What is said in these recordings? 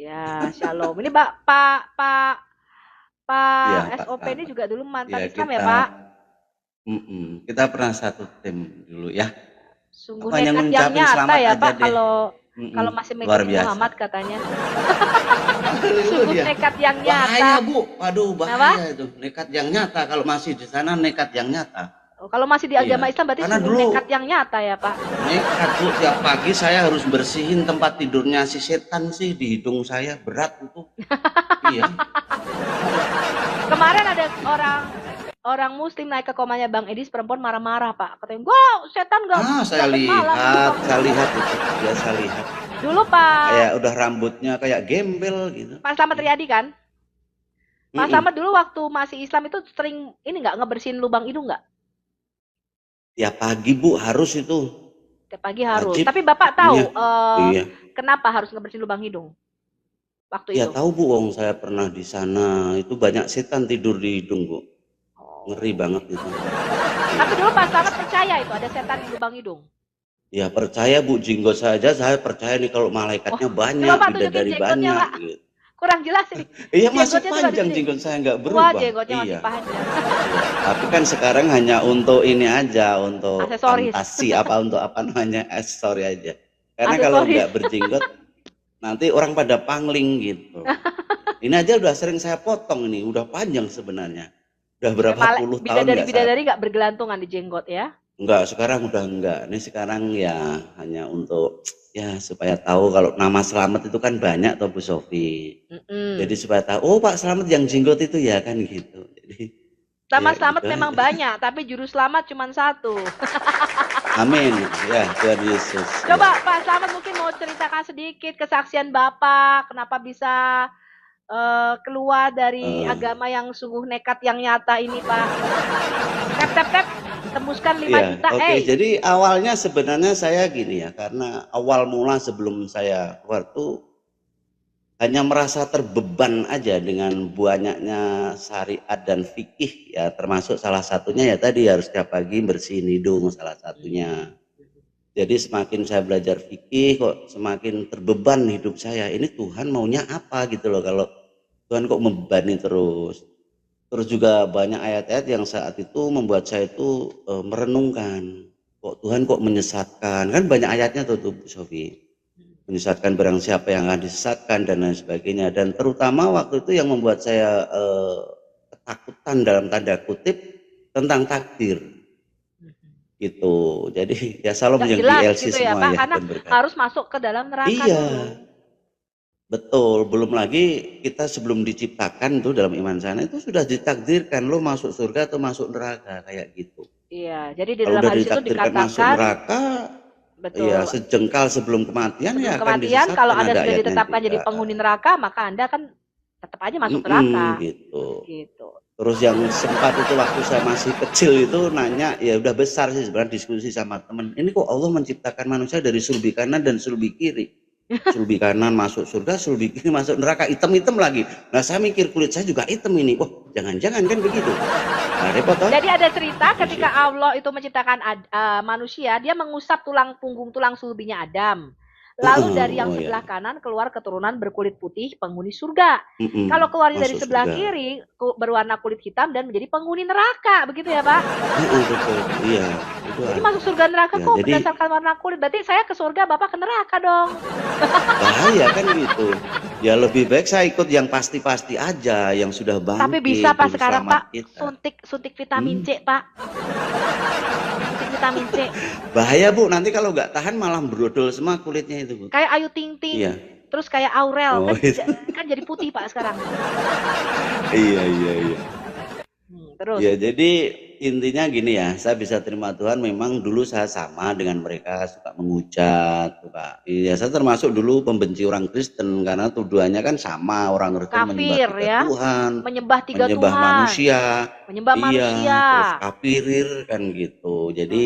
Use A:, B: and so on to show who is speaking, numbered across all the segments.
A: Ya, Shalom. Ini Pak
B: Iya, Pak
A: SOP ini
B: Selamat.
A: juga dulu mantan
B: Ya,
A: Islam ya, Pak?
B: kita pernah satu tim dulu ya.
A: Sungguh
B: Aku hanya
A: nekat yang
B: ngucapin
A: nyata
B: selamat
A: ya,
B: aja
A: Pak,
B: deh.
A: kalau masih
B: Luar
A: mengikuti
B: biasa.
A: Muhammad katanya.
B: Itu
A: Sungguh
B: dia.
A: nekat yang
B: Bahaya,
A: nyata.
B: Bu. Waduh,
A: Kenapa?
B: bahaya itu. Nekat yang nyata. Kalau masih di sana, nekat yang nyata.
A: Oh, kalau masih di agama
B: Iya.
A: Islam berarti
B: Karena
A: sungguh
B: dulu
A: nekat yang nyata ya, Pak?
B: nekat, Bu. Tiap pagi saya harus bersihin tempat tidurnya si setan sih di hidung saya. Berat itu. Iya.
A: Kemarin ada orang Muslim naik ke komanya Bang Edis, perempuan marah-marah, Pak. Katanya, "Gua setan
B: Saya
A: nggak kenal sama
B: lihat.
A: Bang
B: Saya
A: Edis."
B: lihat itu. Biasa lihat.
A: Dulu Pak
B: Kayak udah rambutnya kayak gembel gitu.
A: Pak Slamet
B: Iya.
A: Riyadi kan? Pak
B: Mm-mm.
A: Slamet dulu waktu masih Islam itu sering ini nggak ngebersihin lubang hidung nggak?
B: Tiap pagi Bu harus itu.
A: Tiap pagi harus.
B: Wajib
A: Tapi Bapak
B: hukumnya.
A: tahu
B: Iya.
A: kenapa harus ngebersihin lubang hidung waktu
B: Ya
A: itu?
B: tahu Bu, wong saya pernah di sana. Itu banyak setan tidur di hidung Bu. Ngeri
A: Oh.
B: banget itu.
A: Tapi dulu Pak Slamet percaya itu ada setan di lubang hidung.
B: Ya percaya Bu, jenggot saja saya percaya nih kalau malaikatnya
A: Coba
B: banyak,
A: Pak tunjukin
B: bidadari
A: jenggotnya
B: banyak
A: Pak.
B: gitu.
A: Kurang jelas ini.
B: Iya masih
A: Jenggotnya coba
B: panjang
A: ditunjukin.
B: jenggot saya nggak
A: Wah,
B: berubah.
A: jenggotnya masih
B: Iya.
A: panjang.
B: Iya. Tapi kan sekarang hanya untuk ini aja, untuk
A: Aksesoris.
B: fantasi untuk apa namanya aksesoris aja. Karena kalau
A: Aksesoris.
B: nggak berjenggot nanti orang pada pangling gitu. Ini aja udah sering saya potong ini, udah panjang sebenarnya. Udah berapa puluh tahun nggak saya.
A: Bidadari nggak bergelantungan di jenggot ya?
B: Enggak, sekarang udah enggak. Ini sekarang ya hanya untuk ya supaya tahu kalau nama Selamat itu kan banyak toh Bu Sofi. Jadi supaya tahu, oh Pak Selamat yang jenggot itu ya kan gitu. Jadi
A: Nama
B: ya
A: selamat
B: gitu
A: memang
B: aja.
A: banyak, tapi juru selamat cuma satu.
B: Amin. Ya, Tuhan Yesus.
A: Coba
B: Ya.
A: Pak Selamat mungkin mau ceritakan sedikit kesaksian Bapak, kenapa bisa keluar dari
B: Eh,
A: agama yang sungguh nekat yang nyata ini Pak. Tap tap tap, tembuskan 5
B: Iya,
A: juta,
B: oke. Jadi awalnya sebenarnya saya gini ya, karena awal mula sebelum saya keluar tuh hanya merasa terbeban aja dengan banyaknya syariat dan fikih ya, termasuk salah satunya ya tadi harus setiap pagi bersihin hidung salah satunya. Jadi semakin saya belajar fikih kok semakin terbeban hidup saya. Ini Tuhan maunya apa gitu loh, kalau Tuhan kok membebani terus. Terus juga banyak ayat-ayat yang saat itu membuat saya itu merenungkan. Kok Tuhan kok menyesatkan? Kan banyak ayatnya tuh Bu Sofi. Menyesatkan barang siapa yang akan disesatkan dan lain sebagainya. Dan terutama waktu itu yang membuat saya ketakutan dalam tanda kutip tentang takdir. Gitu. Jadi ya salam
A: nggak
B: yang
A: jelas
B: GLC
A: gitu ya
B: semua
A: Pak,
B: ya
A: karena
B: dan berkat.
A: harus masuk ke dalam neraka
B: Iya.
A: dulu.
B: Betul, belum lagi kita sebelum diciptakan tuh dalam iman sana itu sudah ditakdirkan lo masuk surga atau masuk neraka kayak gitu.
A: Iya, jadi di
B: Kalau
A: dalam
B: udah
A: hadis itu
B: ditakdirkan masuk
A: dikatakan,
B: neraka, ya
A: betul,
B: sejengkal sebelum kematian
A: sebelum
B: ya akan
A: kematian kalau
B: disesatkan,
A: Anda
B: ada
A: sudah
B: ayatnya
A: ditetapkan jadi
B: juga.
A: penghuni neraka, maka Anda kan tetap aja masuk neraka.
B: Gitu.
A: Gitu.
B: Terus yang sempat itu waktu saya masih kecil itu nanya, ya udah besar sih sebenarnya diskusi sama temen. Ini kok Allah menciptakan manusia dari sulbi kanan dan sulbi kiri. Sulbi kanan masuk surga, sulbi kiri masuk neraka, hitam-hitam lagi. Nah saya mikir kulit saya juga hitam ini. Wah jangan-jangan kan begitu. Nah repot toh.
A: Jadi ada cerita ketika Allah itu menciptakan manusia, dia mengusap tulang punggung tulang sulbinya Adam. Lalu dari yang
B: Oh ya.
A: sebelah kanan keluar keturunan berkulit putih penghuni surga. Kalau keluar dari
B: Masuk
A: sebelah
B: surga.
A: kiri berwarna kulit hitam dan menjadi penghuni neraka, begitu ya Pak?
B: Betul. Iya. Itu
A: Jadi masuk surga neraka
B: ya,
A: kok
B: jadi
A: berdasarkan warna kulit. Berarti saya ke surga, Bapak ke neraka dong.
B: bahaya kan gitu. Ya lebih baik saya ikut yang pasti-pasti aja, yang sudah
A: Tapi
B: bangkit,
A: bisa Pak
B: juru
A: sekarang
B: selamat
A: Pak,
B: kita.
A: suntik vitamin C Pak. Suntik vitamin C.
B: Bahaya Bu, nanti kalau nggak tahan malah brodol semua kulitnya itu Bu.
A: Kayak Ayu Ting Ting.
B: Iya.
A: Terus kayak Aurel
B: Oh,
A: kan,
B: itu.
A: kan jadi putih Pak sekarang.
B: Iya.
A: Terus.
B: Ya jadi intinya gini ya, saya bisa terima Tuhan memang dulu saya sama dengan mereka, suka menghujat, suka. Ya saya termasuk dulu pembenci orang Kristen karena tuduhannya kan sama, orang Kristen menyembah
A: Kafir
B: tiga
A: ya.
B: Tuhan,
A: Menyembah tiga
B: menyembah
A: Tuhan.
B: manusia.
A: Menyembah
B: Iya,
A: manusia.
B: terus kafirir kan gitu. Jadi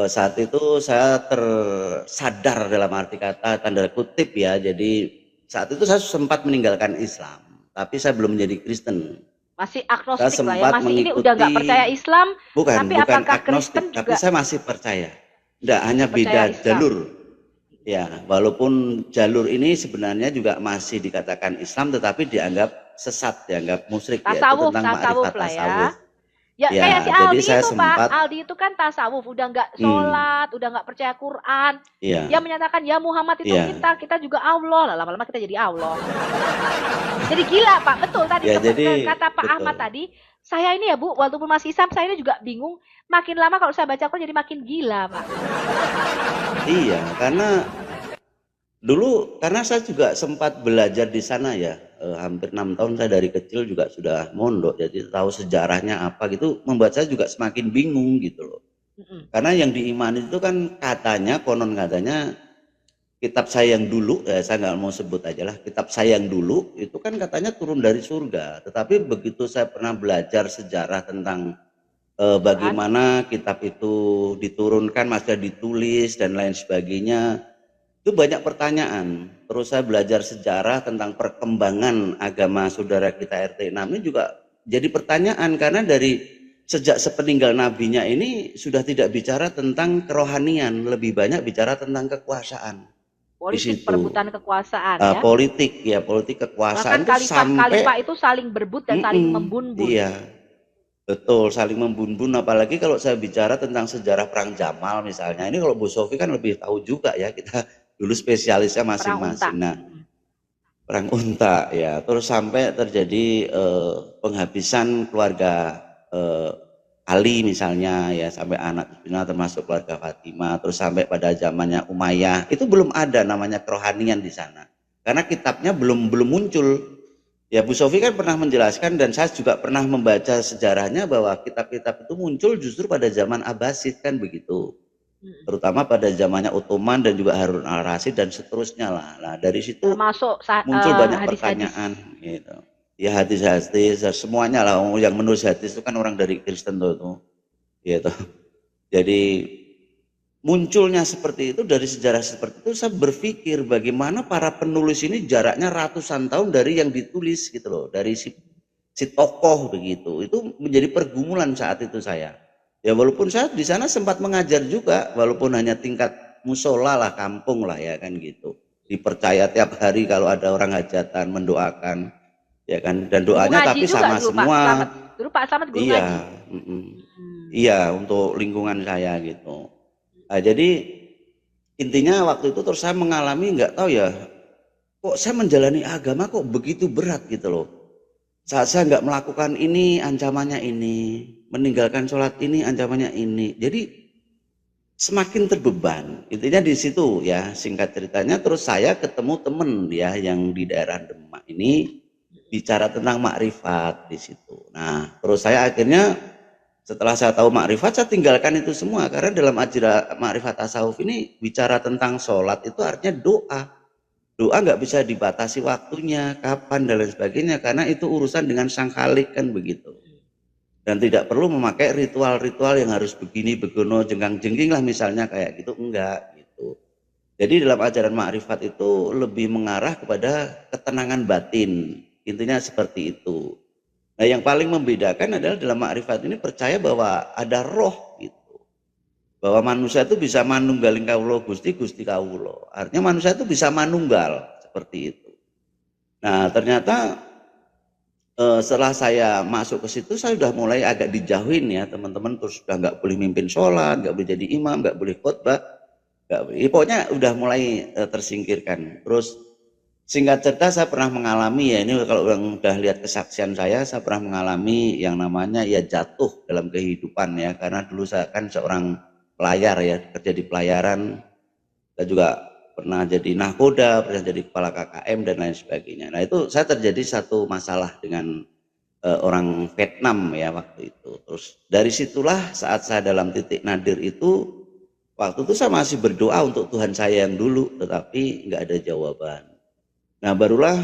B: saat itu saya tersadar dalam arti kata tanda kutip ya. Jadi saat itu saya sempat meninggalkan Islam, tapi saya belum menjadi Kristen.
A: Masih
B: Saya
A: agnostik lah ya,
B: sempat
A: masih ini
B: mengikuti,
A: udah nggak percaya Islam,
B: bukan
A: tapi apakah
B: agnostik,
A: Kristen
B: tapi
A: juga
B: saya masih percaya. Enggak, hanya
A: percaya
B: beda
A: Islam?
B: jalur. Ya, walaupun jalur ini sebenarnya juga masih dikatakan Islam, tetapi dianggap sesat, dianggap musyrik, yaitu
A: Tasawuf,
B: tentang
A: tasawuf
B: makrifat
A: lah ya.
B: tasawuf.
A: Ya kayak si
B: Ya, jadi
A: Aldi
B: saya
A: itu Pak,
B: sempat,
A: Aldi itu kan tasawuf, udah nggak
B: hmm,
A: sholat, udah nggak percaya Quran. Dia
B: ya,
A: menyatakan ya Muhammad itu
B: ya,
A: kita juga Allah. Lah lama-lama kita jadi Allah. Jadi gila Pak, betul tadi
B: ya, jadi
A: kata Pak Ahmad
B: betul.
A: tadi, saya ini ya Bu, walaupun masih Islam, saya ini juga bingung. Makin lama kalau saya baca Quran jadi makin gila Pak.
B: Iya, karena saya juga sempat belajar di sana ya, hampir 6 tahun saya dari kecil juga sudah mondok, jadi tahu sejarahnya apa gitu, membuat saya juga semakin bingung gitu loh. Karena yang diimani itu kan katanya, konon katanya kitab saya yang dulu, saya nggak mau sebut aja lah, kitab saya yang dulu itu kan katanya turun dari surga. Tetapi begitu saya pernah belajar sejarah tentang
A: Quran.
B: bagaimana kitab itu diturunkan, masa ditulis dan lain sebagainya, itu banyak pertanyaan. Terus saya belajar sejarah tentang perkembangan agama saudara kita RT6 ini juga jadi pertanyaan, karena dari sejak sepeninggal nabinya ini sudah tidak bicara tentang kerohanian, lebih banyak bicara tentang kekuasaan di
A: Politik
B: situ.
A: perebutan kekuasaan ya.
B: Politik ya, politik
A: Bahkan
B: kekuasaan itu
A: khalifah
B: sampai
A: itu saling berebut dan saling membun-bun.
B: iya, betul, saling membun-bun. Apalagi kalau saya bicara tentang sejarah perang Jamal misalnya, ini kalau Bu Sofi kan lebih tahu juga ya, kita dulu spesialisnya
A: Perang unta.
B: masing-masing. Nah, perang unta ya, terus sampai terjadi penghabisan keluarga eh, Ali misalnya ya, sampai anak cucunya termasuk keluarga Fatimah, terus sampai pada zamannya Umayyah itu belum ada namanya kerohanian di sana, karena kitabnya belum belum muncul. Ya, Bu Sofi kan pernah menjelaskan dan saya juga pernah membaca sejarahnya bahwa kitab-kitab itu muncul justru pada zaman Abbasid kan begitu, terutama pada zamannya Ottoman dan juga Harun al-Rasyid dan seterusnya lah. Nah, dari situ
A: Termasuk
B: muncul banyak
A: hadis-hadis.
B: pertanyaan gitu. Ya, hadis-hadis semuanya lah, yang menulis hadis itu kan orang dari Kristen tuh gitu. Jadi munculnya seperti itu, dari sejarah seperti itu saya berpikir bagaimana para penulis ini jaraknya ratusan tahun dari yang ditulis gitu loh, dari si tokoh begitu. Itu menjadi pergumulan saat itu saya. Ya, walaupun saya di sana sempat mengajar juga, walaupun hanya tingkat musola lah, kampung lah ya kan gitu. Dipercaya tiap hari kalau ada orang hajatan mendoakan ya kan, dan
A: Guru
B: doanya
A: ngaji
B: tapi
A: juga
B: sama
A: dulu Pak Slamet.
B: semua.
A: Dulu Pak Slamet guru ngaji.
B: Iya, iya, untuk lingkungan saya gitu. Nah, jadi intinya waktu itu terus saya mengalami, nggak tahu ya, kok saya menjalani agama kok begitu berat gitu loh. Saat saya nggak melakukan ini ancamannya ini, meninggalkan sholat ini ancamannya ini. Jadi semakin terbeban. Intinya di situ ya, singkat ceritanya terus saya ketemu temen ya yang di daerah Demak ini bicara tentang makrifat di situ. Nah, terus saya akhirnya setelah saya tahu makrifat, saya tinggalkan itu semua, karena dalam ajaran makrifat tasawuf ini bicara tentang sholat itu artinya doa. Doa nggak bisa dibatasi waktunya, kapan dan lain sebagainya, karena itu urusan dengan sang khalik kan begitu. Dan tidak perlu memakai ritual-ritual yang harus begini, begono, jengkang-jengking lah misalnya kayak gitu, enggak gitu. Jadi dalam ajaran makrifat itu lebih mengarah kepada ketenangan batin, intinya seperti itu. Nah, yang paling membedakan adalah dalam makrifat ini percaya bahwa ada roh gitu. Bahwa manusia itu bisa manunggaling kawula Gusti, Gusti kawula. Artinya manusia itu bisa manunggal seperti itu. Nah, ternyata setelah saya masuk ke situ, saya sudah mulai agak dijauhin ya teman-teman, terus sudah nggak boleh mimpin sholat, nggak boleh jadi imam, nggak boleh khotbah, nggak boleh. Pokoknya udah mulai tersingkirkan. Terus singkat cerita saya pernah mengalami ya, ini kalau yang udah lihat kesaksian saya pernah mengalami yang namanya ya jatuh dalam kehidupan ya, karena dulu saya kan seorang pelayar ya, kerja di pelayaran, saya juga pernah jadi nahkoda, pernah jadi kepala KKM dan lain sebagainya. Nah, itu saya terjadi satu masalah dengan orang Vietnam ya waktu itu. Terus dari situlah saat saya dalam titik nadir itu, waktu itu saya masih berdoa untuk Tuhan saya yang dulu, tetapi nggak ada jawaban. Nah, barulah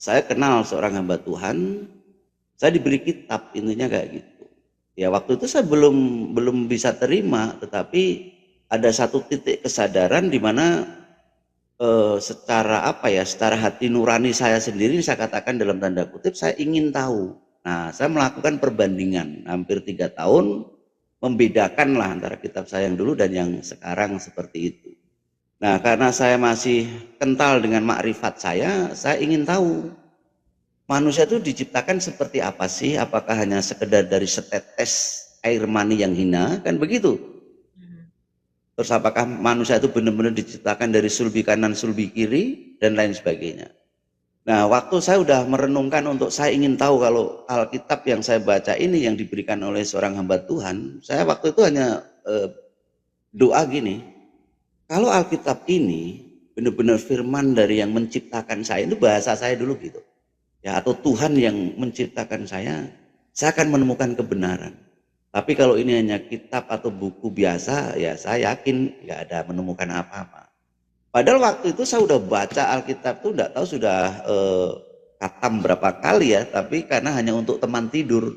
B: saya kenal seorang hamba Tuhan, saya diberi kitab, intinya kayak gitu. Ya, waktu itu saya belum bisa terima, tetapi ada satu titik kesadaran di mana secara apa ya, secara hati nurani saya sendiri, saya katakan dalam tanda kutip, saya ingin tahu. Nah, saya melakukan perbandingan hampir 3 tahun membedakan lah antara kitab saya yang dulu dan yang sekarang seperti itu. Nah, karena saya masih kental dengan makrifat saya ingin tahu manusia itu diciptakan seperti apa sih? Apakah hanya sekedar dari setetes air mani yang hina? Kan begitu. Terus apakah manusia itu benar-benar diciptakan dari sulbi kanan, sulbi kiri, dan lain sebagainya. Nah, waktu saya udah merenungkan untuk saya ingin tahu kalau Alkitab yang saya baca ini yang diberikan oleh seorang hamba Tuhan, saya waktu itu hanya doa gini, kalau Alkitab ini benar-benar firman dari yang menciptakan saya, itu bahasa saya dulu gitu, ya, atau Tuhan yang menciptakan saya akan menemukan kebenaran. Tapi kalau ini hanya kitab atau buku biasa, ya saya yakin nggak ada menemukan apa-apa. Padahal waktu itu saya udah baca Alkitab tuh nggak tahu sudah khatam berapa kali ya, tapi karena hanya untuk teman tidur.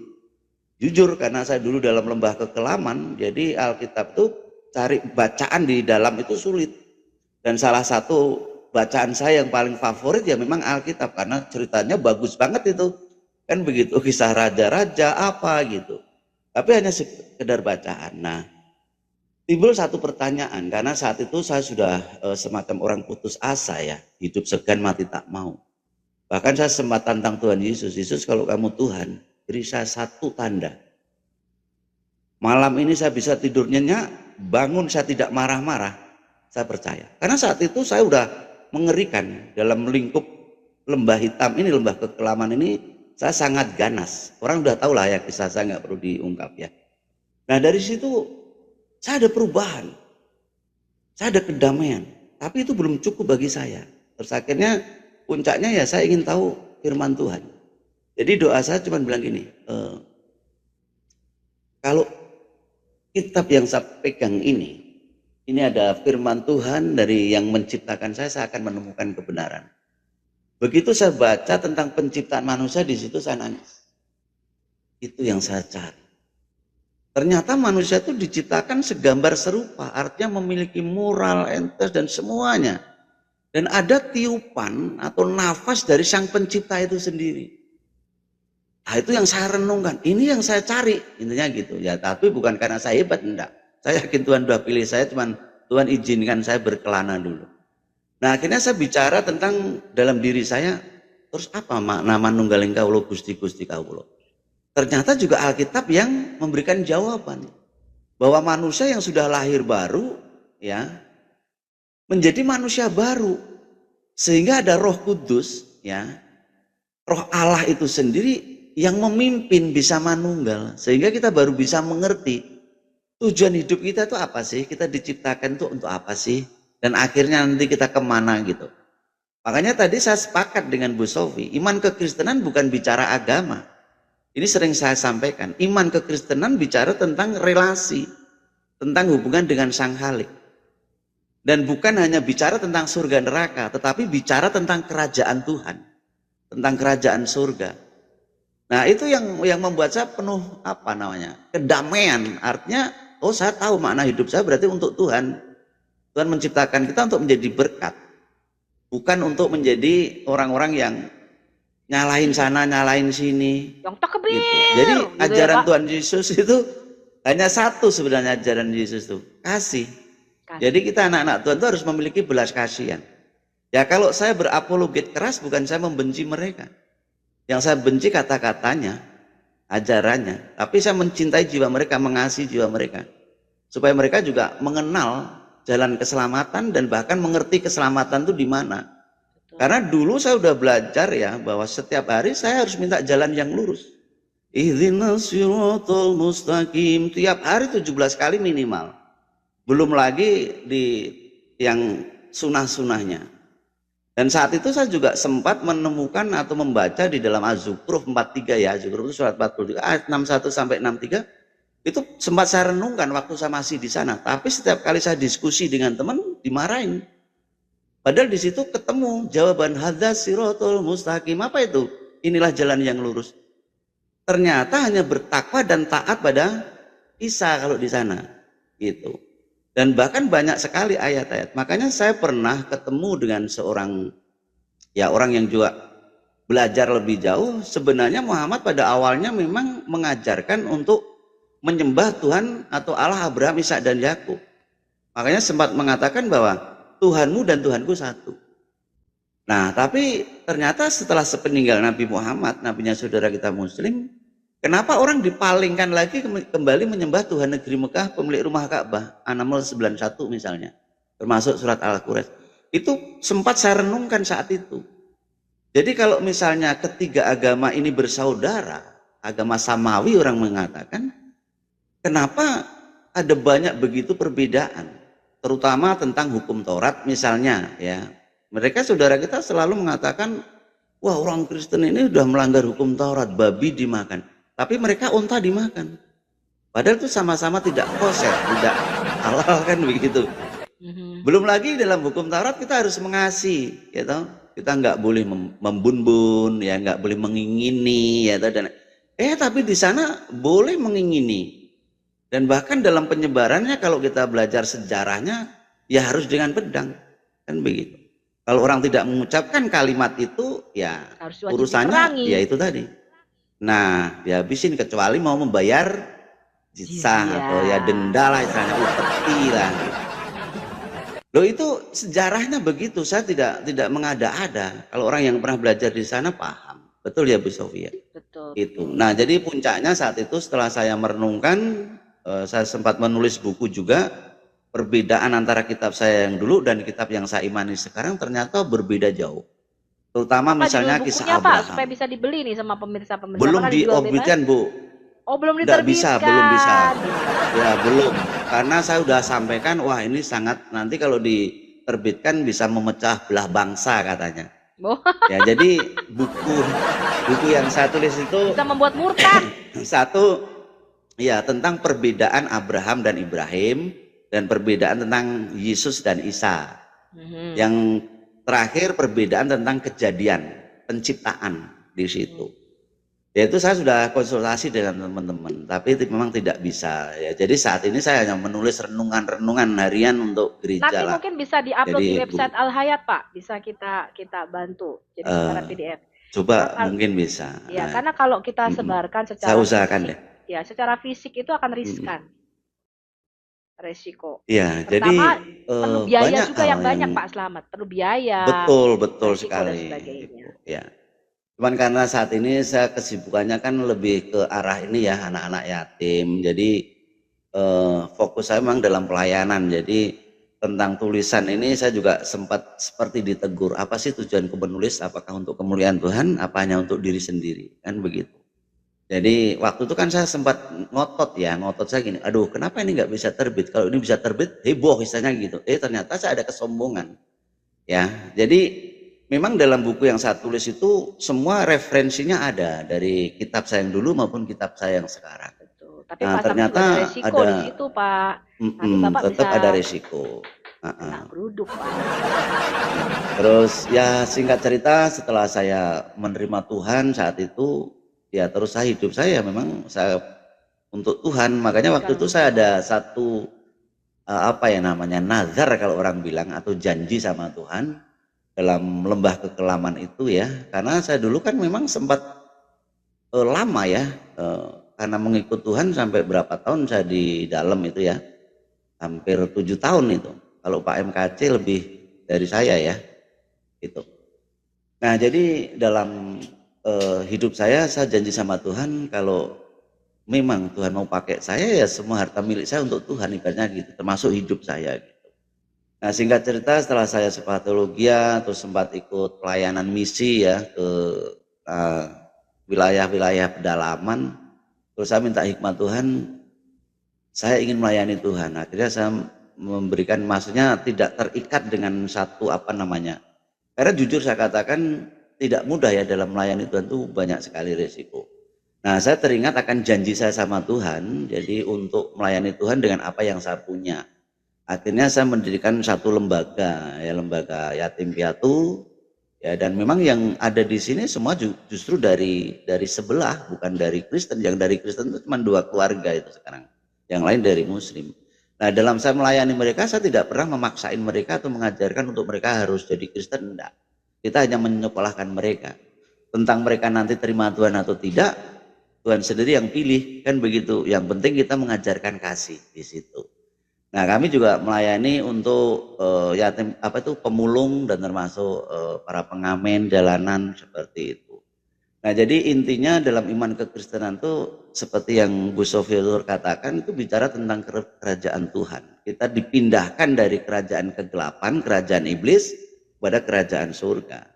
B: Jujur karena saya dulu dalam lembah kekelaman, jadi Alkitab tuh cari bacaan di dalam itu sulit. Dan salah satu bacaan saya yang paling favorit ya memang Alkitab karena ceritanya bagus banget itu. Kan begitu, kisah raja-raja apa gitu. Tapi hanya sekedar bacaan. Nah, timbul satu pertanyaan karena saat itu saya sudah semacam orang putus asa ya, hidup segan mati tak mau. Bahkan saya sempat tantang Tuhan Yesus, Yesus kalau kamu Tuhan, beri saya satu tanda. Malam ini saya bisa tidur nyenyak, bangun saya tidak marah-marah, saya percaya. Karena saat itu saya udah mengerikan dalam lingkup lembah hitam ini, lembah kekelaman ini. Saya sangat ganas. Orang udah tahu lah ya kisah saya, nggak perlu diungkap ya. Nah dari situ saya ada perubahan. Saya ada kedamaian. Tapi itu belum cukup bagi saya. Terus akhirnya puncaknya ya saya ingin tahu firman Tuhan. Jadi doa saya cuma bilang gini. Kalau kitab yang saya pegang ini ada firman Tuhan dari yang menciptakan saya akan menemukan kebenaran. Begitu saya baca tentang penciptaan manusia, di situ saya nangis. Itu yang saya cari. Ternyata manusia itu diciptakan segambar serupa, artinya memiliki moral, entes, dan semuanya. Dan ada tiupan atau nafas dari sang pencipta itu sendiri. Nah, itu yang saya renungkan. Ini yang saya cari, intinya gitu. Ya, tapi bukan karena saya hebat, enggak. Saya yakin Tuhan sudah pilih saya, cuman Tuhan izinkan saya berkelana dulu. Nah akhirnya saya bicara tentang dalam diri saya, terus apa makna manunggaling kaulo Gusti Gusti kaulo. Ternyata juga Alkitab yang memberikan jawaban bahwa manusia yang sudah lahir baru ya menjadi manusia baru sehingga ada Roh Kudus ya, Roh Allah itu sendiri yang memimpin bisa manunggal sehingga kita baru bisa mengerti tujuan hidup kita itu apa sih, kita diciptakan itu untuk apa sih. Dan akhirnya nanti kita kemana gitu. Makanya tadi saya sepakat dengan Bu Sofi, iman kekristenan bukan bicara agama. Ini sering saya sampaikan, iman kekristenan bicara tentang relasi, tentang hubungan dengan Sang Khalik. Dan bukan hanya bicara tentang surga neraka, tetapi bicara tentang kerajaan Tuhan, tentang kerajaan surga. Nah itu yang membuat saya penuh kedamaian. Artinya, oh saya tahu makna hidup saya berarti untuk Tuhan. Tuhan menciptakan kita untuk menjadi berkat. Bukan untuk menjadi orang-orang yang nyalahin sana, nyalahin sini. Gitu. Jadi ajaran Tuhan Yesus itu hanya satu sebenarnya ajaran Yesus itu. Kasih. Jadi kita anak-anak Tuhan itu harus memiliki belas kasihan. Ya kalau saya berapologet keras bukan saya membenci mereka. Yang saya benci kata-katanya, ajarannya. Tapi saya mencintai jiwa mereka, mengasihi jiwa mereka. Supaya mereka juga mengenal jalan keselamatan dan bahkan mengerti keselamatan itu di mana. Karena dulu saya udah belajar ya bahwa setiap hari saya harus minta jalan yang lurus. Ihdinas siratal mustaqim, tiap hari 17 kali minimal. Belum lagi di yang sunah-sunahnya. Dan saat itu saya juga sempat menemukan atau membaca di dalam Az-Zukhruf 43 ya, Az-Zukhruf itu surat 43 ayat 61 sampai 63. Itu sempat saya renungkan waktu saya masih di sana. Tapi setiap kali saya diskusi dengan teman, dimarahin. Padahal di situ ketemu jawaban hadzas siratal mustaqim. Apa itu? Inilah jalan yang lurus. Ternyata hanya bertakwa dan taat pada Isa kalau di sana. Gitu. Dan bahkan banyak sekali ayat-ayat. Makanya saya pernah ketemu dengan seorang orang yang juga belajar lebih jauh. Sebenarnya Muhammad pada awalnya memang mengajarkan untuk menyembah Tuhan atau Allah Abraham, Ishak dan Yakub. Makanya sempat mengatakan bahwa Tuhanmu dan Tuhanku satu. Nah, tapi ternyata setelah sepeninggal Nabi Muhammad, nabinya saudara kita Muslim, kenapa orang dipalingkan lagi kembali menyembah Tuhan negeri Mekah, pemilik rumah Ka'bah, An-Naml 91 misalnya, termasuk surat Al-Quraish. Itu sempat saya renungkan saat itu. Jadi kalau misalnya ketiga agama ini bersaudara, agama samawi orang mengatakan, kenapa ada banyak begitu perbedaan, terutama tentang hukum Taurat misalnya, ya. Mereka saudara kita selalu mengatakan, wah orang Kristen ini sudah melanggar hukum Taurat, babi dimakan. Tapi mereka unta dimakan. Padahal itu sama-sama tidak kosher, tidak halal kan begitu. Belum lagi dalam hukum Taurat kita harus mengasihi, ya toh. Kita nggak boleh membun-bun, ya nggak boleh mengingini, ya toh. Dan tapi di sana boleh mengingini. Dan bahkan dalam penyebarannya kalau kita belajar sejarahnya, ya harus dengan pedang, kan begitu. Kalau orang tidak mengucapkan kalimat itu, ya
A: Harus
B: urusannya
A: diperangi.
B: ya itu tadi. Nah, dihabisin kecuali mau membayar jizyah atau ya denda lah, istilahnya upeti lah. Loh itu sejarahnya begitu, saya tidak mengada-ada. Kalau orang yang pernah belajar di sana paham. Betul ya Bu Sofia?
A: Betul.
B: Itu. Nah, jadi puncaknya saat itu setelah saya merenungkan, saya sempat menulis buku juga. Perbedaan antara kitab saya yang dulu dan kitab yang saya imani sekarang ternyata berbeda jauh. Terutama misalnya kisah Abraham.
A: Pak, supaya bisa dibeli nih sama pemirsa-pemirsa.
B: Belum diorbitkan, Bu.
A: Oh, belum diterbitkan.
B: Belum bisa. Ya, belum. Karena saya sudah sampaikan, wah ini sangat, nanti kalau diterbitkan bisa memecah belah bangsa katanya. Ya, jadi buku yang saya tulis itu
A: bisa membuat murtad.
B: Satu, ya tentang perbedaan Abraham dan Ibrahim, dan perbedaan tentang Yesus dan Isa. Yang terakhir perbedaan tentang kejadian penciptaan di situ. Yaitu saya sudah konsultasi dengan teman-teman, tapi memang tidak bisa. Ya, jadi saat ini saya hanya menulis renungan-renungan harian untuk gereja.
A: Tapi mungkin bisa diupload di website Al Hayat, Pak. Bisa kita bantu jadi secara PDF.
B: Coba mungkin bisa.
A: Ya, karena kalau kita sebarkan secara
B: saya usahakan
A: fisik, ya secara fisik itu akan riskan. Resiko.
B: Ya,
A: pertama,
B: jadi
A: perlu biaya juga yang banyak Pak Slamet, perlu biaya.
B: Betul sekali. Ya. Cuman karena saat ini saya kesibukannya kan lebih ke arah ini ya, anak-anak yatim. Jadi fokus saya memang dalam pelayanan. Jadi tentang tulisan ini saya juga sempat seperti ditegur, apa sih tujuanku menulis, apakah untuk kemuliaan Tuhan, apa hanya untuk diri sendiri, kan begitu. Jadi waktu itu kan saya sempat ngotot saya gini, aduh kenapa ini nggak bisa terbit, kalau ini bisa terbit heboh istilahnya gitu. Ternyata saya ada kesombongan. Ya, jadi memang dalam buku yang saya tulis itu semua referensinya ada dari kitab saya yang dulu maupun kitab saya yang sekarang.
A: Betul. Tapi
B: nah, ternyata
A: ada resiko di situ Pak. Nanti Bapak
B: tetap
A: bisa
B: ada resiko.
A: Geruduk Pak.
B: Terus ya singkat cerita setelah saya menerima Tuhan saat itu, ya terus hidup saya memang saya untuk Tuhan. Makanya waktu itu saya ada satu nazar kalau orang bilang, atau janji sama Tuhan dalam lembah kekelaman itu ya. Karena saya dulu kan memang sempat lama ya, karena mengikut Tuhan sampai berapa tahun saya di dalam itu ya, hampir 7 tahun itu. Kalau Pak MKC lebih dari saya ya, itu. Nah jadi dalam hidup saya janji sama Tuhan, kalau memang Tuhan mau pakai saya, ya semua harta milik saya untuk Tuhan, ibaratnya gitu, termasuk hidup saya gitu. Nah singkat cerita setelah saya sepatologia, terus sempat ikut pelayanan misi ya ke wilayah-wilayah pedalaman, terus saya minta hikmat Tuhan, saya ingin melayani Tuhan. Akhirnya saya memberikan, maksudnya tidak terikat dengan satu karena jujur saya katakan tidak mudah ya dalam melayani Tuhan, itu banyak sekali resiko. Nah saya teringat akan janji saya sama Tuhan, jadi untuk melayani Tuhan dengan apa yang saya punya. Akhirnya saya mendirikan satu lembaga yatim piatu ya, dan memang yang ada di sini semua justru dari sebelah, bukan dari Kristen. Yang dari Kristen itu cuma 2 keluarga itu sekarang, yang lain dari Muslim. Nah dalam saya melayani mereka, saya tidak pernah memaksain mereka atau mengajarkan untuk mereka harus jadi Kristen, enggak. Kita hanya menyekolahkan mereka. Tentang mereka nanti terima Tuhan atau tidak, Tuhan sendiri yang pilih, kan begitu. Yang penting kita mengajarkan kasih di situ. Nah, kami juga melayani untuk yatim pemulung dan termasuk para pengamen jalanan seperti itu. Nah, jadi intinya dalam iman kekristenan itu seperti yang Bu Sofia katakan, itu bicara tentang kerajaan Tuhan. Kita dipindahkan dari kerajaan kegelapan, kerajaan iblis pada kerajaan surga.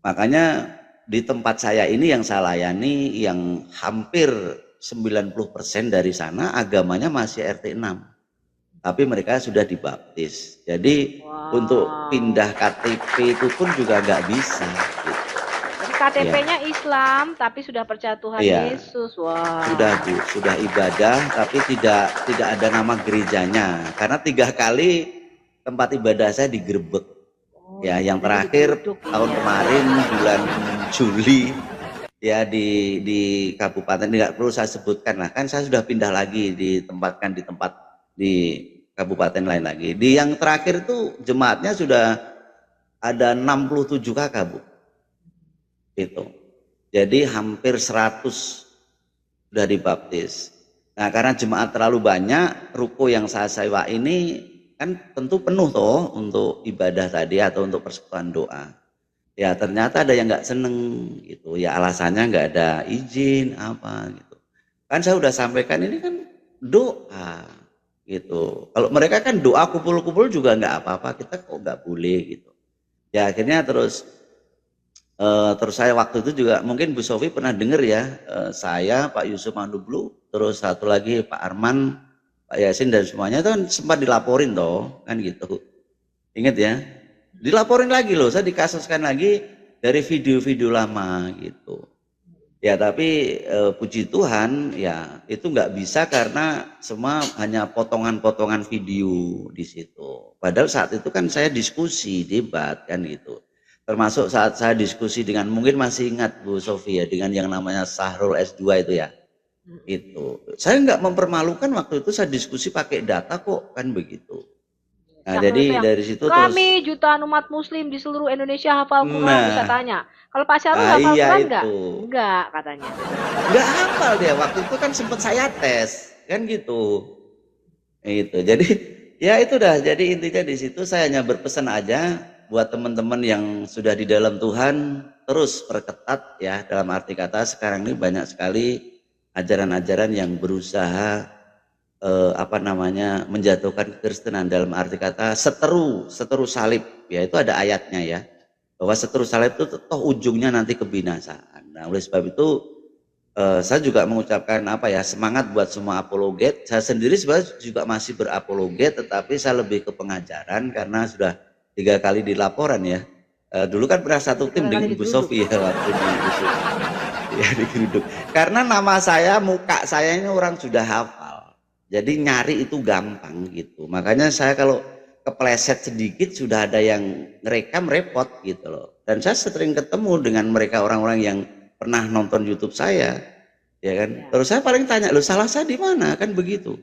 B: Makanya di tempat saya ini yang saya layani, yang hampir 90% dari sana agamanya masih RT 6. Tapi mereka sudah dibaptis. Jadi untuk pindah KTP itu pun juga nggak bisa. Gitu.
A: Jadi KTP-nya Islam, tapi sudah percaya Tuhan Yesus. Wah.
B: Sudah Bu, sudah ibadah, tapi tidak ada nama gerejanya. Karena 3 kali tempat ibadah saya digerebek. Ya, yang terakhir tahun kemarin bulan Juli ya di kabupaten, nggak perlu saya sebutkan lah, kan saya sudah pindah lagi, ditempatkan di tempat di kabupaten lain lagi. Di yang terakhir itu jemaatnya sudah ada 67 kakak Bu, itu jadi hampir 100 sudah dibaptis. Nah, karena jemaat terlalu banyak, ruko yang saya sewa ini kan tentu penuh toh untuk ibadah tadi atau untuk persekutuan doa. Ya ternyata ada yang nggak seneng gitu, ya alasannya nggak ada izin apa gitu. Kan saya udah sampaikan ini kan doa gitu. Kalau mereka kan doa kumpul-kumpul juga nggak apa-apa, kita kok nggak boleh gitu. Ya akhirnya terus saya waktu itu juga, mungkin Bu Sofi pernah dengar ya, saya, Pak Yusuf Manublu, terus satu lagi Pak Arman, Pak Yasin dan semuanya itu kan sempat dilaporin toh, kan gitu. Ingat ya? Dilaporin lagi loh, saya dikasuskan lagi dari video-video lama gitu. Ya tapi puji Tuhan ya itu nggak bisa karena semua hanya potongan-potongan video di situ. Padahal saat itu kan saya diskusi, debat kan gitu. Termasuk saat saya diskusi dengan, mungkin masih ingat Bu Sofia, dengan yang namanya Sahrul S2 itu ya. Itu. Saya nggak mempermalukan waktu itu, saya diskusi pakai data kok, kan begitu. Nah, jadi dari situ
A: kami terus, jutaan umat muslim di seluruh Indonesia hafal Quran, bisa tanya. Kalau Pak Syarul hafal Quran enggak? Enggak, katanya.
B: Enggak hafal dia, waktu itu kan sempat saya tes, kan gitu. Itu. Jadi ya itu dah. Jadi intinya di situ saya hanya berpesan aja buat teman-teman yang sudah di dalam Tuhan, terus perketat ya, dalam arti kata sekarang ini banyak sekali ajaran-ajaran yang berusaha menjatuhkan kekristenan, dalam arti kata seteru salib ya, itu ada ayatnya ya, bahwa seteru salib itu toh ujungnya nanti kebinasaan. Nah, oleh sebab itu saya juga mengucapkan semangat buat semua apologet. Saya sendiri sebenarnya juga masih berapologet, tetapi saya lebih ke pengajaran karena sudah 3 kali di laporan ya. Dulu kan pernah satu tim dengan Bu Sofi ya, waktu di Geruduk. Karena nama saya, muka saya ini orang sudah hafal. Jadi nyari itu gampang gitu. Makanya saya kalau kepleset sedikit sudah ada yang ngerekam, repot gitu loh. Dan saya sering ketemu dengan mereka, orang-orang yang pernah nonton YouTube saya, ya kan. Terus saya paling tanya, loh salah saya di mana, kan begitu.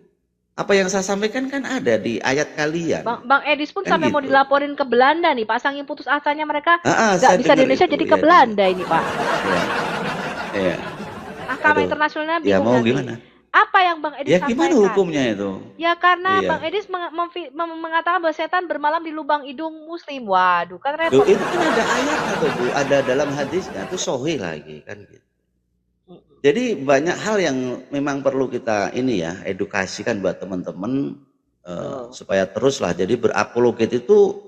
B: Apa yang saya sampaikan kan ada di ayat kalian.
A: Bang Edis pun kan sampai gitu. Mau dilaporin ke Belanda nih, pasangin putus asanya mereka nggak bisa di Indonesia, jadi ke Belanda ini Pak.
B: Iya.
A: Mahkamah internasionalnya bingung.
B: Ya mau gimana?
A: Apa yang Bang Edis sampaikan?
B: Gimana hukumnya itu?
A: Ya karena Bang Edis mengatakan bahwa setan bermalam di lubang hidung muslim. Waduh, kan repot.
B: Itu kan ada ayatnya tuh Bu, ada dalam hadisnya, itu sahih lagi kan gitu. Jadi banyak hal yang memang perlu kita edukasikan buat teman-teman supaya teruslah. Jadi berapologet itu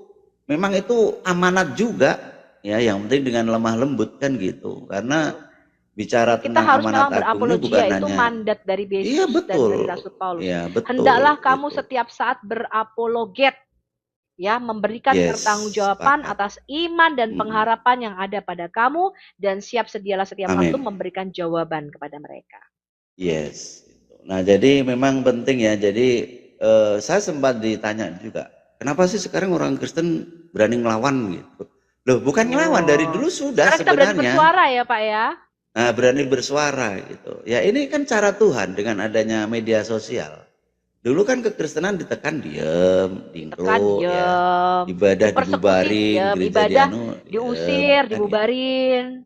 B: memang itu amanat juga ya, yang penting dengan lemah lembut kan gitu. Karena bicara tentang amanat agung itu bukan hanya
A: mandat dari Yesus dan dari Rasul Paulus.
B: Iya, betul.
A: Hendaklah kamu setiap saat berapologet, ya, memberikan pertanggungjawaban atas iman dan pengharapan yang ada pada kamu, dan siap sedialah setiap waktu memberikan jawaban kepada mereka.
B: Yes. Nah, jadi memang penting ya. Jadi saya sempat ditanya juga, kenapa sih sekarang orang Kristen berani ngelawan gitu? Loh, bukan ngelawan, dari dulu sudah.
A: Karena kita berani bersuara ya Pak ya.
B: Nah, berani bersuara gitu. Ya ini kan cara Tuhan dengan adanya media sosial. Dulu kan kekristenan ditekan diem, diingklo, ya. Ibadah dibubarin,
A: ibadah diusir, dibubarin.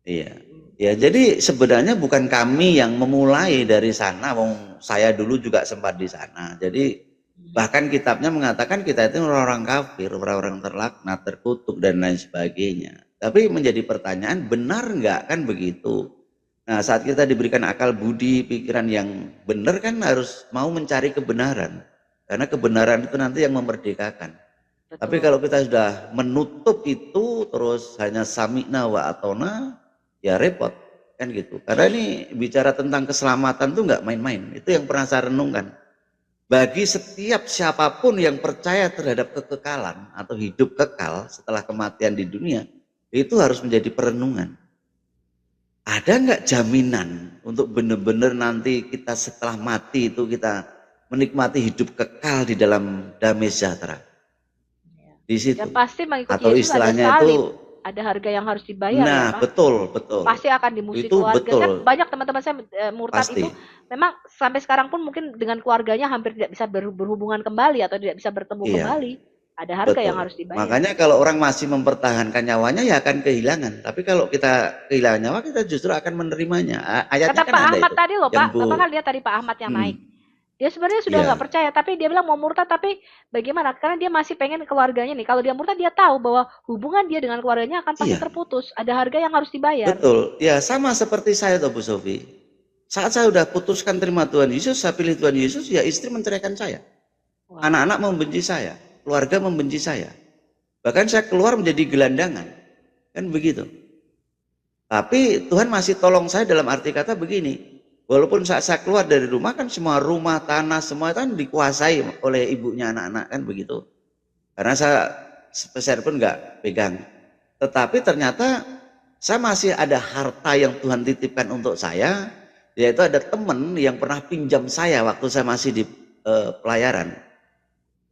B: Iya. Ya, jadi sebenarnya bukan kami yang memulai dari sana, saya dulu juga sempat di sana. Jadi bahkan kitabnya mengatakan kita itu orang-orang kafir, orang-orang terlaknat, terkutuk dan lain sebagainya. Tapi menjadi pertanyaan, benar nggak kan begitu? Nah, saat kita diberikan akal budi, pikiran yang benar kan harus mau mencari kebenaran. Karena kebenaran itu nanti yang memerdekakan. Betul. Tapi kalau kita sudah menutup itu, terus hanya sami'na wa atona, ya repot kan gitu. Karena ini bicara tentang keselamatan tuh nggak main-main. Itu yang pernah saya renungkan. Bagi setiap siapapun yang percaya terhadap kekekalan atau hidup kekal setelah kematian di dunia, itu harus menjadi perenungan. Ada nggak jaminan untuk benar-benar nanti kita setelah mati itu kita menikmati hidup kekal di dalam damai sejahtera? Di situ.
A: Dan pasti mengikuti
B: atau
A: Yesus
B: istilahnya
A: ada salib,
B: itu
A: ada harga yang harus dibayar.
B: Nah,
A: ya, Pak?
B: betul.
A: Pasti akan dimusuhi
B: Itu
A: keluarga.
B: betul.
A: Kan banyak teman-teman saya murtad
B: Pasti.
A: itu memang sampai sekarang pun mungkin dengan keluarganya hampir tidak bisa berhubungan kembali atau tidak bisa bertemu kembali. Ada harga yang harus dibayar.
B: Makanya kalau orang masih mempertahankan nyawanya ya akan kehilangan. Tapi kalau kita kehilangan nyawa, kita justru akan menerimanya. Ayatnya
A: kata
B: kan
A: Pak
B: ada
A: Ahmad
B: itu.
A: tadi loh, Pak. Bapak kan lihat tadi Pak Ahmad yang naik. Dia sebenarnya sudah nggak percaya, tapi dia bilang mau murtad, tapi bagaimana? Karena dia masih pengen keluarganya nih. Kalau dia murtad, dia tahu bahwa hubungan dia dengan keluarganya akan pasti terputus. Ada harga yang harus dibayar.
B: Betul. Ya, sama seperti saya tuh Bu Sofi. Saat saya udah putuskan terima Tuhan Yesus, saya pilih Tuhan Yesus, ya istri menceraikan saya. Anak-anak membenci saya, keluarga membenci saya. Bahkan saya keluar menjadi gelandangan. Kan begitu. Tapi Tuhan masih tolong saya dalam arti kata begini. Walaupun saat saya keluar dari rumah kan semua rumah, tanah, semua kan dikuasai oleh ibunya anak-anak kan begitu. Karena saya sepeser pun nggak pegang. Tetapi ternyata saya masih ada harta yang Tuhan titipkan untuk saya. Yaitu ada teman yang pernah pinjam saya waktu saya masih di pelayaran.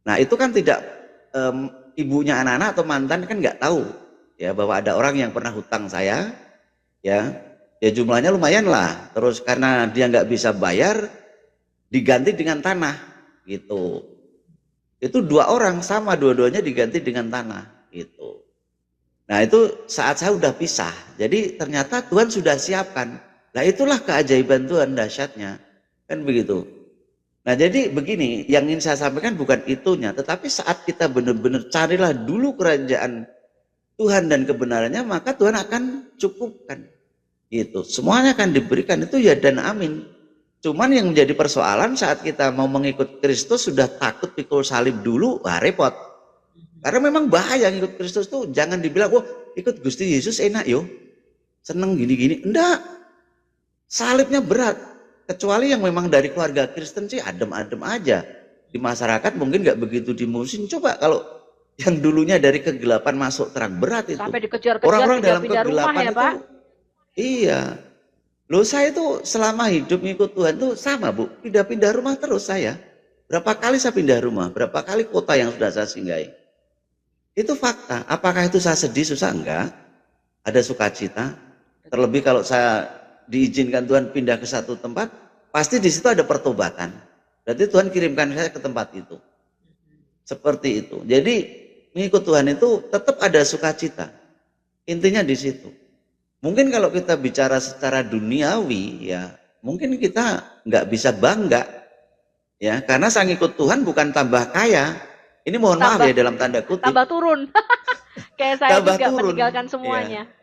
B: Nah itu kan tidak ibunya anak-anak atau mantan kan nggak tahu ya bahwa ada orang yang pernah hutang saya ya jumlahnya lumayan lah. Terus karena dia nggak bisa bayar diganti dengan tanah gitu. Itu dua orang sama dua-duanya diganti dengan tanah gitu. Nah itu saat saya udah pisah. Jadi ternyata Tuhan sudah siapkan. Nah itulah keajaiban Tuhan dahsyatnya kan begitu. Nah jadi begini, yang ingin saya sampaikan bukan itunya, tetapi saat kita benar-benar carilah dulu kerajaan Tuhan dan kebenarannya, maka Tuhan akan cukupkan. Gitu. Semuanya akan diberikan, itu ya dan amin. Cuman yang menjadi persoalan saat kita mau mengikut Kristus sudah takut pikul salib dulu, wah repot. Karena memang bahaya ngikut Kristus tuh, jangan dibilang, oh ikut Gusti Yesus enak yo, seneng gini-gini. Enggak, salibnya berat. Kecuali yang memang dari keluarga Kristen sih adem-adem aja. Di masyarakat mungkin nggak begitu dimusuhin. Coba kalau yang dulunya dari kegelapan masuk terang, berat itu.
A: Sampai dikejar-kejar,
B: orang-orang dalam
A: ya,
B: kegelapan itu.
A: Pak?
B: Iya. Loh saya itu selama hidup ngikut Tuhan tuh sama Bu. Pindah-pindah rumah terus saya. Berapa kali saya pindah rumah. Berapa kali kota yang sudah saya singgahi. Itu fakta. Apakah itu saya sedih? Susah? Enggak. Ada sukacita. Terlebih kalau saya diizinkan Tuhan pindah ke satu tempat, pasti di situ ada pertobatan. Berarti Tuhan kirimkan saya ke tempat itu. Seperti itu. Jadi mengikut Tuhan itu tetap ada sukacita. Intinya di situ. Mungkin kalau kita bicara secara duniawi, ya mungkin kita nggak bisa bangga, ya karena saya ngikut Tuhan bukan tambah kaya. Ini mohon maaf ya dalam tanda kutip.
A: Tambah turun. Kayak saya tambah juga turun. Meninggalkan semuanya. Ya.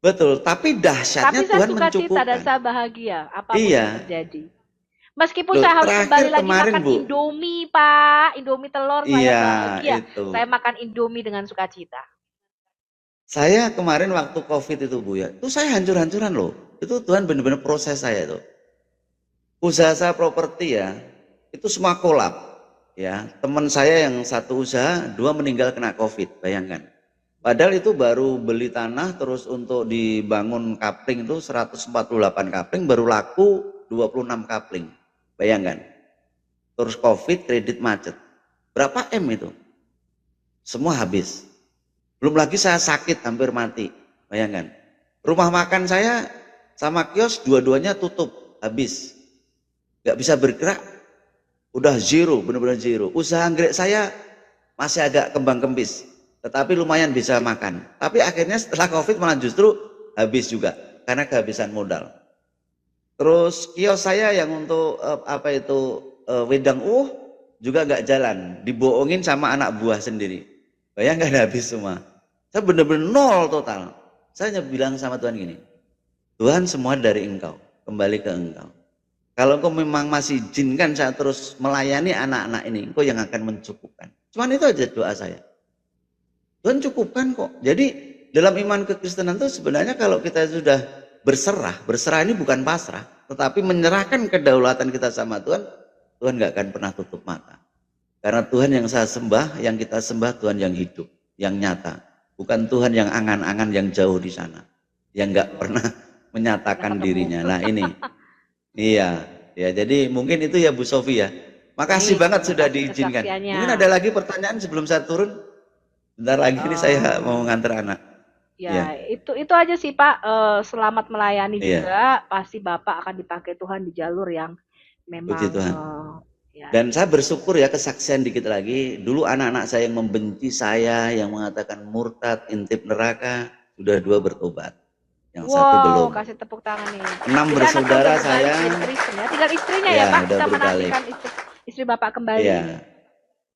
B: Betul, tapi dahsyatnya Tuhan mencukupkan. Tapi saya suka
A: dan saya bahagia apapun yang terjadi. Meskipun saya harus kembali lagi makan Indomie, Pak. Indomie telur, saya bahagia. Saya makan Indomie dengan sukacita.
B: Saya kemarin waktu COVID itu Bu ya, itu saya hancur-hancuran loh. Itu Tuhan benar-benar proses saya itu. Usaha saya properti ya, itu semua kolap. Ya, teman saya yang satu usaha, 2 meninggal kena COVID, bayangkan. Padahal itu baru beli tanah terus untuk dibangun kapling itu 148 kapling baru laku 26 kapling. Bayangkan. Terus COVID, kredit macet. Berapa M itu? Semua habis. Belum lagi saya sakit hampir mati. Bayangkan. Rumah makan saya sama kios dua-duanya tutup, habis. Gak bisa bergerak. Udah zero, benar-benar zero. Usaha anggrek saya masih agak kembang kempis. Tetapi lumayan bisa makan. Tapi akhirnya setelah COVID malah justru habis juga. karena kehabisan modal. Terus kios saya yang untuk wedang juga nggak jalan, dibohongin sama anak buah sendiri. Bayangkan habis semua. Saya benar-benar nol total. Saya hanya bilang sama Tuhan gini, Tuhan semua dari Engkau, kembali ke Engkau. Kalau Engkau memang masih izinkan saya terus melayani anak-anak ini, Engkau yang akan mencukupkan. Cuman itu aja doa saya. Tuhan cukupkan kok. Jadi dalam iman kekristenan itu sebenarnya kalau kita sudah berserah ini bukan pasrah, tetapi menyerahkan kedaulatan kita sama Tuhan, Tuhan nggak akan pernah tutup mata. Karena Tuhan yang saya sembah, yang kita sembah Tuhan yang hidup, yang nyata. Bukan Tuhan yang angan-angan yang jauh di sana, yang nggak pernah menyatakan dirinya. Nah ini, iya, ya. Jadi mungkin itu ya Bu Sofi ya. Makasih banget sudah diizinkan. Mungkin ada lagi pertanyaan sebelum saya turun. Bentar lagi ini saya mau nganter anak.
A: Ya, itu aja sih Pak. Selamat melayani juga. Pasti Bapak akan dipakai Tuhan di jalur yang memang.
B: Puji Tuhan. Ya. Dan saya bersyukur ya, kesaksian dikit lagi. Dulu anak-anak saya yang membenci saya, yang mengatakan murtad, intip neraka, sudah 2 bertobat. Yang 1 belum.
A: Kasih tepuk tangan nih.
B: 6 bersaudara saya.
A: Tinggal istrinya ya Pak, kita menantikan istri Bapak kembali.
B: Ya.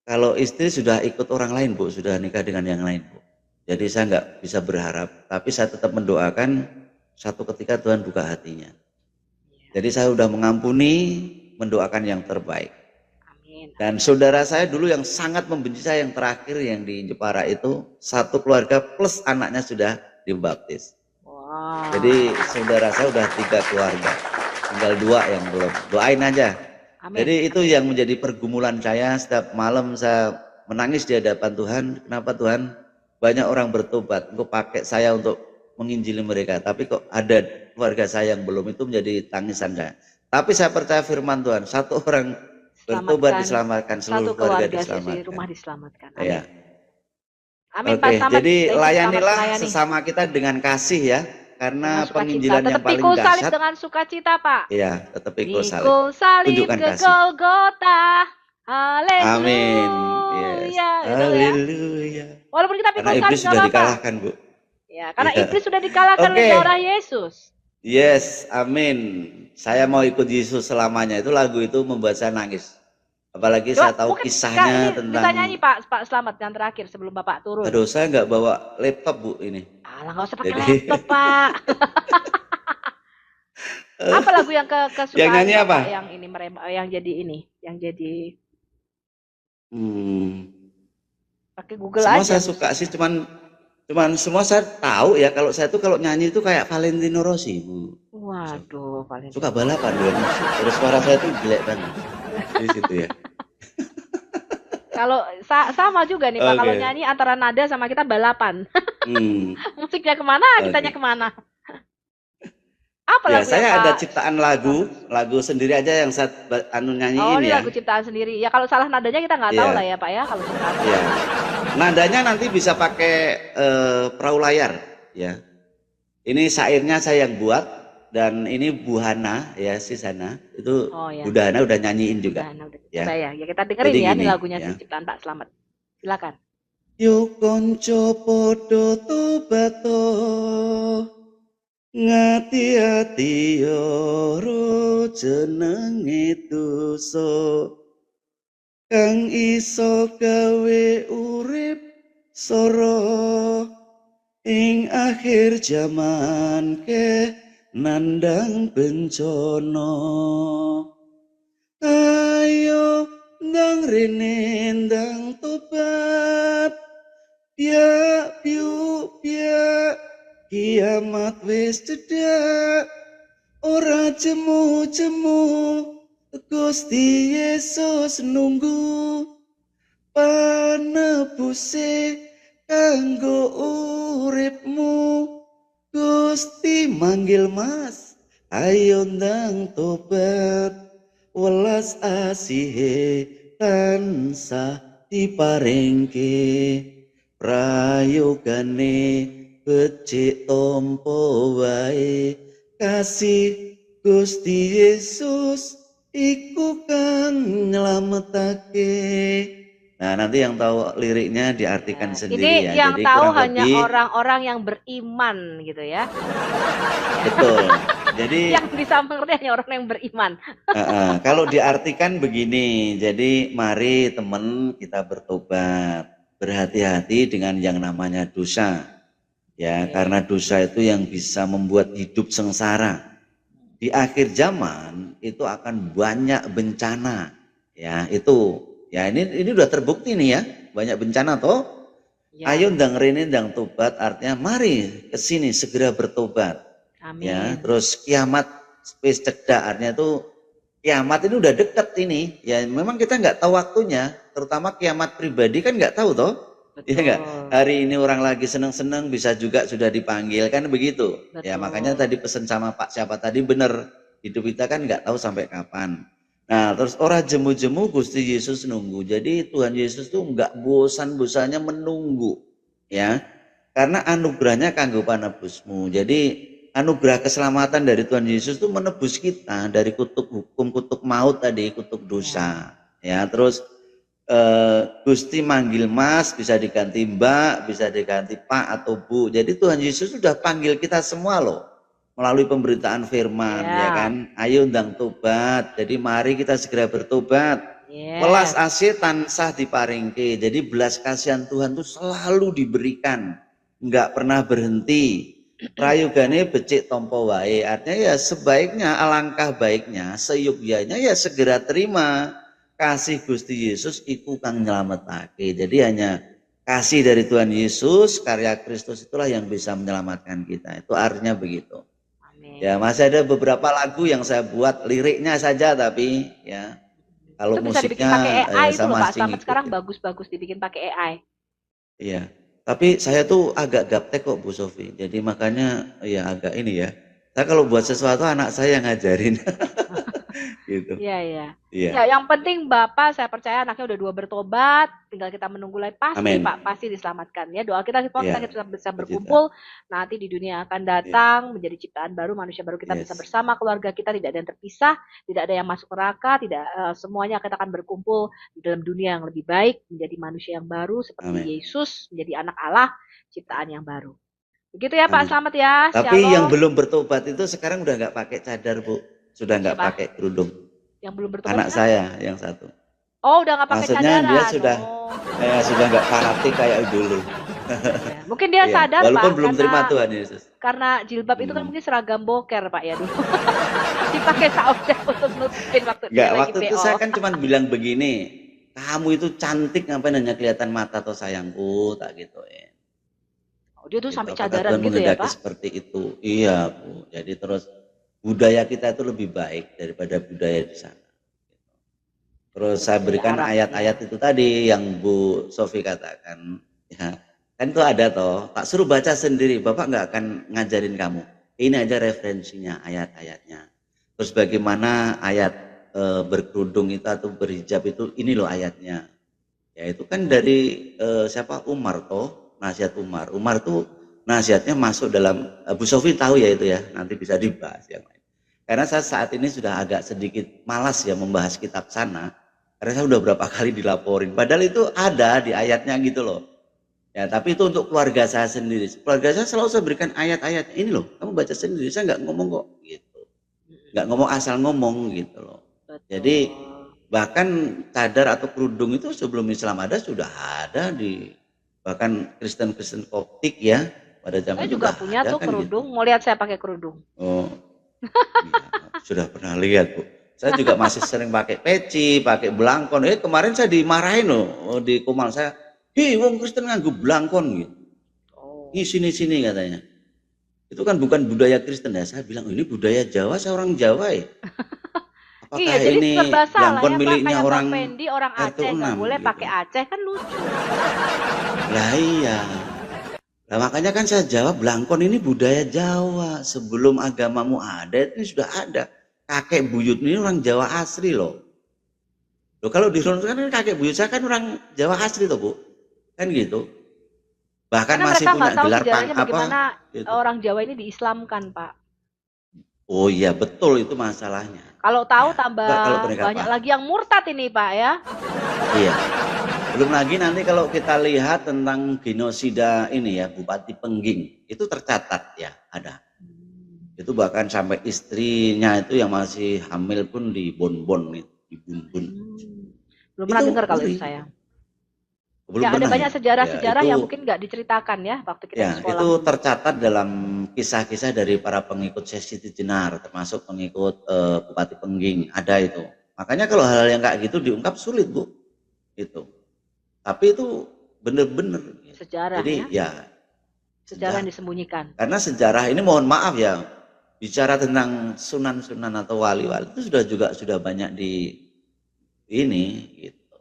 B: Kalau istri sudah ikut orang lain Bu, sudah nikah dengan yang lain Bu. Jadi saya nggak bisa berharap, tapi saya tetap mendoakan satu ketika Tuhan buka hatinya. Jadi saya sudah mengampuni, mendoakan yang terbaik. Amin. Dan saudara saya dulu yang sangat membenci saya yang terakhir yang di Jepara itu, 1 keluarga plus anaknya sudah dibaptis. Wow. Jadi saudara saya sudah 3 keluarga, tinggal 2 yang belum. Doain aja. Amin. Jadi itu yang menjadi pergumulan saya. Setiap malam saya menangis di hadapan Tuhan. Kenapa Tuhan? Banyak orang bertobat, Engkau pakai saya untuk menginjili mereka, tapi kok ada keluarga saya yang belum, itu menjadi tangisan saya. Tapi saya percaya firman Tuhan, 1 orang bertobat diselamatkan, seluruh keluarga diselamatkan.
A: Rumah diselamatkan.
B: Amin. Ya.
A: Amin.
B: Oke, jadi layanilah sesama kita dengan kasih ya, karena penginjilan yang paling dahsyat. Tetap pikul salib
A: dengan sukacita Pak.
B: Iya, tetap pikul salib.
A: Pikul salib ke Golgota. Haleluya.
B: Amin. Yes. Haleluya.
A: Walaupun kita pikul salib
B: iblis sudah dikalahkan Bu.
A: Ya, karena iblis sudah dikalahkan oleh darah Yesus.
B: Yes, amin. Saya mau ikut Yesus selamanya. Itu lagu itu membuat saya nangis. Apalagi saya tahu kisahnya tentang.
A: Bisa nyanyi Pak Slamet yang terakhir sebelum Bapak turun.
B: Aduh, saya nggak bawa laptop Bu ini.
A: Alah, nggak usah pakai laptop Pak. Apa lagu yang kesukaan
B: yang nyanyi apa?
A: Yang ini yang jadi ini, yang jadi. Pakai Google
B: semua
A: aja.
B: Saya suka sih, cuman semua saya tahu ya. Kalau saya tuh kalau nyanyi itu kayak Valentino Rossi Bu.
A: Waduh, Valentino.
B: Suka balapan Bu. Terus suara saya tuh jelek banget di situ ya.
A: Kalau sama juga nih Pak, kalau nyanyi antara nada sama kita balapan. Musiknya kemana, kitanya kemana. Apa
B: ya, saya ada ciptaan lagu sendiri aja yang saya nyanyiin ya.
A: Oh, ini lagu ciptaan sendiri. Ya kalau salah nadanya kita nggak tahu lah ya Pak ya, kalau ciptaan.
B: Ya. Nadanya nanti bisa pakai perahu layar ya. Ini syairnya saya yang buat, dan ini Bu Hana ya, si Sana itu. Bu Hana udah nyanyiin juga.
A: Ya kita dengerin. Jadi ya ini lagunya si ciptaan Pak Slamet. Silakan.
B: Yo konco podo tobato ngati-ati yoro jenenge dosa kang iso gawe urip soro ing akhir jaman ke nandang bencana. Ayo ndang rene ndang tobat piak piuk piak kiamat wis cedhak ora jemu-jemu Gusti Yesus nunggu panebuse kanggo uripmu. Gusti manggil Mas, ayo ndang tobat welas asihe tansah diparingke prayogane becik tompo wae kasih Gusti Yesus iku kang nyelametake Nah, nanti yang tahu liriknya diartikan sendiri
A: Ini
B: ya.
A: yang
B: Jadi
A: tahu
B: kurang
A: hanya
B: lebih
A: orang-orang yang beriman gitu ya.
B: betul. Jadi
A: yang bisa mengerti hanya orang yang beriman.
B: kalau diartikan begini, jadi mari teman kita bertobat, berhati-hati dengan yang namanya dosa. Ya, karena dosa itu yang bisa membuat hidup sengsara. Di akhir zaman itu akan banyak bencana. Ya, itu. Ya, ini udah terbukti nih ya, banyak bencana toh. Ya. Ayo ndang rene ndang tobat, artinya mari ke sini segera bertobat. Amin. Ya, terus kiamat wis cedak, artinya itu kiamat ini udah deket ini. Ya, memang kita nggak tahu waktunya, terutama kiamat pribadi kan nggak tahu toh. Iya enggak? Hari ini orang lagi seneng-seneng bisa juga sudah dipanggil kan begitu. Betul. Ya makanya tadi pesan sama Pak siapa tadi bener, hidup kita kan nggak tahu sampai kapan. Nah terus orang jemu-jemu Gusti Yesus nunggu. Jadi Tuhan Yesus tuh nggak bosan-bosannya menunggu, ya. Karena anugerahnya kanggo panebusmu. Jadi anugerah keselamatan dari Tuhan Yesus tuh menebus kita dari kutuk hukum, kutuk maut tadi, kutuk dosa. Ya terus Gusti manggil Mas, bisa diganti Mbak, bisa diganti Pak atau Bu. Jadi Tuhan Yesus sudah panggil kita semua loh melalui pemberitaan firman, ya kan? Ayo ndang tobat. Jadi mari kita segera bertobat. Welas asih tansah diparingke. Jadi belas kasihan Tuhan itu selalu diberikan, enggak pernah berhenti. Prayogane becik tompo wae. Artinya ya sebaiknya, alangkah baiknya, seyugyanya ya segera terima. Kasih Gusti Yesus iku kang nyelametake. Jadi hanya kasih dari Tuhan Yesus, karya Kristus itulah yang bisa menyelamatkan kita. Itu artinya begitu. Amin. Ya, masih ada beberapa lagu yang saya buat liriknya saja, tapi ya kalau itu musiknya bisa dibikin pakai AI itu loh Pak. Sampai sekarang bagus-bagus dibikin pakai AI. Iya. Tapi saya tuh agak gaptek kok Bu Sofi. Jadi makanya ya agak ini ya. Saya kalau buat sesuatu anak saya yang ngajarin. Gitu. Iya, iya. Ya, yang penting Bapak, saya percaya anaknya udah 2 bertobat, tinggal kita menunggu lagi pasti Amin. Pak, pasti diselamatkan ya. Doa kita kita bisa berkumpul nanti di dunia akan datang menjadi ciptaan baru, manusia baru kita bisa bersama keluarga kita, tidak ada yang terpisah, tidak ada yang masuk neraka, tidak semuanya kita akan berkumpul di dalam dunia yang lebih baik, menjadi manusia yang baru seperti Amin. Yesus, menjadi anak Allah, ciptaan yang baru. Begitu ya Pak, selamat ya. Tapi Shalom. Yang belum bertobat itu sekarang udah nggak pakai cadar Bu. Sudah nggak pakai kerudung. Yang belum bertobat anak saya yang satu. Oh, udah nggak pakai cadaran. Maksudnya dia sudah nggak fanatik kayak dulu. Ya. Mungkin dia sadar walaupun Pak, belum terima Tuhan Yesus. Karena jilbab itu kan mungkin seragam boker Pak ya dulu. Dipakai saudara untuk nutupin waktu dia lagi waktu itu saya kan cuma bilang begini, kamu itu cantik ngapain hanya kelihatan mata atau sayangku, tak gitu ya. Oh, dia tuh gitu, sampai cadaran gitu ya Pak? Seperti itu. Iya Bu. Jadi terus budaya kita itu lebih baik daripada budaya di sana. Terus saya berikan ayat-ayat itu tadi yang Bu Sofi katakan, ya kan itu ada toh. Tak suruh baca sendiri, Bapak nggak akan ngajarin kamu. Ini aja referensinya, ayat-ayatnya. Terus bagaimana ayat berkerudung itu atau berhijab itu, ini loh ayatnya. Ya itu kan dari siapa Umar toh, nasihat Umar. Umar tuh nasihatnya masuk dalam Bu Sofi tahu ya itu ya, nanti bisa dibahas yang lain. Karena saya saat ini sudah agak sedikit malas ya membahas kitab sana. Karena saya sudah berapa kali dilaporin. Padahal itu ada di ayatnya gitu loh. Ya, tapi itu untuk keluarga saya sendiri. Keluarga saya selalu saya berikan ayat-ayat. Ini loh, kamu baca sendiri. Saya nggak ngomong kok gitu. Nggak ngomong asal ngomong gitu loh. Jadi bahkan cadar atau kerudung itu sebelum Islam ada sudah ada di bahkan Kristen-Kristen Koptik ya. Pada zaman saya juga punya tuh kan kerudung. Gitu. Mau lihat saya pakai kerudung. Oh. Ya, sudah pernah lihat Bu. Saya juga masih sering pakai peci, pakai belangkon. Kemarin saya dimarahin loh di Kumal saya. Hei, wong Kristen nganggo belangkon gitu. Oh. Sini katanya. Itu kan bukan budaya Kristen ya. Saya bilang ini budaya Jawa, saya orang Jawa ya. Apakah iya, jadi ini belangkon ya, miliknya Pak, orang Fendi, orang Aceh nggak boleh gitu. Pakai Aceh kan lucu. Lah iya. Nah makanya kan saya jawab belangkon ini budaya Jawa. Sebelum agamamu ada ini sudah ada. Kakek buyut ini orang Jawa asli loh. Loh kalau di Indonesia kan kakek buyut saya kan orang Jawa asli toh Bu. Kan gitu. Bahkan karena masih punya gelar apa. Gitu. Orang Jawa ini diislamkan Pak. Oh iya betul itu masalahnya. Kalau tahu ya, tambah banyak lagi yang murtad ini Pak ya. Iya. Belum lagi nanti kalau kita lihat tentang genosida ini ya, Bupati Pengging, itu tercatat ya, ada. Itu bahkan sampai istrinya itu yang masih hamil pun dibon-bon, dibun-bun.
A: Belum pernah dengar kalau itu saya.
B: Belum
A: ya, ada
B: pernah
A: banyak
B: ya?
A: sejarah-sejarah
B: Ya,
A: yang mungkin nggak diceritakan ya waktu kita
B: ya,
A: di sekolah.
B: itu tercatat dalam kisah-kisah dari para pengikut Siti Jenar, termasuk pengikut Bupati Pengging, ada itu. Makanya kalau hal yang kayak gitu diungkap sulit, Bu. Itu. Tapi itu bener-bener.
A: Sejarah.
B: Jadi ya.
A: Sejarah yang disembunyikan.
B: Karena sejarah ini mohon maaf ya, bicara tentang sunan-sunan atau wali-wali itu sudah banyak di ini gitu.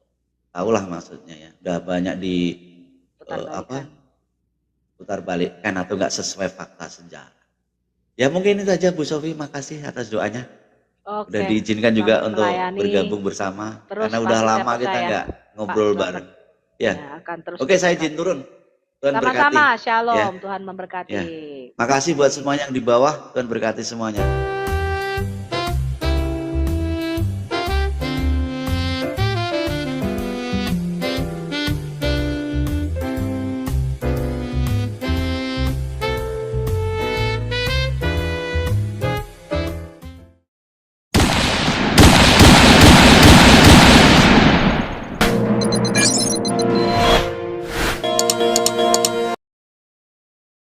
B: Tahulah maksudnya ya. Udah banyak di putar balikkan atau enggak sesuai fakta sejarah. Ya mungkin itu saja Bu Sofi, makasih atas doanya. Udah diizinkan juga untuk bergabung bersama. Karena udah lama kita enggak ngobrol bareng. Ya. Oke, saya izin turun. Tuhan
A: sama-sama,
B: berkati.
A: shalom,
B: ya.
A: Tuhan memberkati.
B: Ya. Makasih buat semuanya yang di bawah, Tuhan berkati semuanya.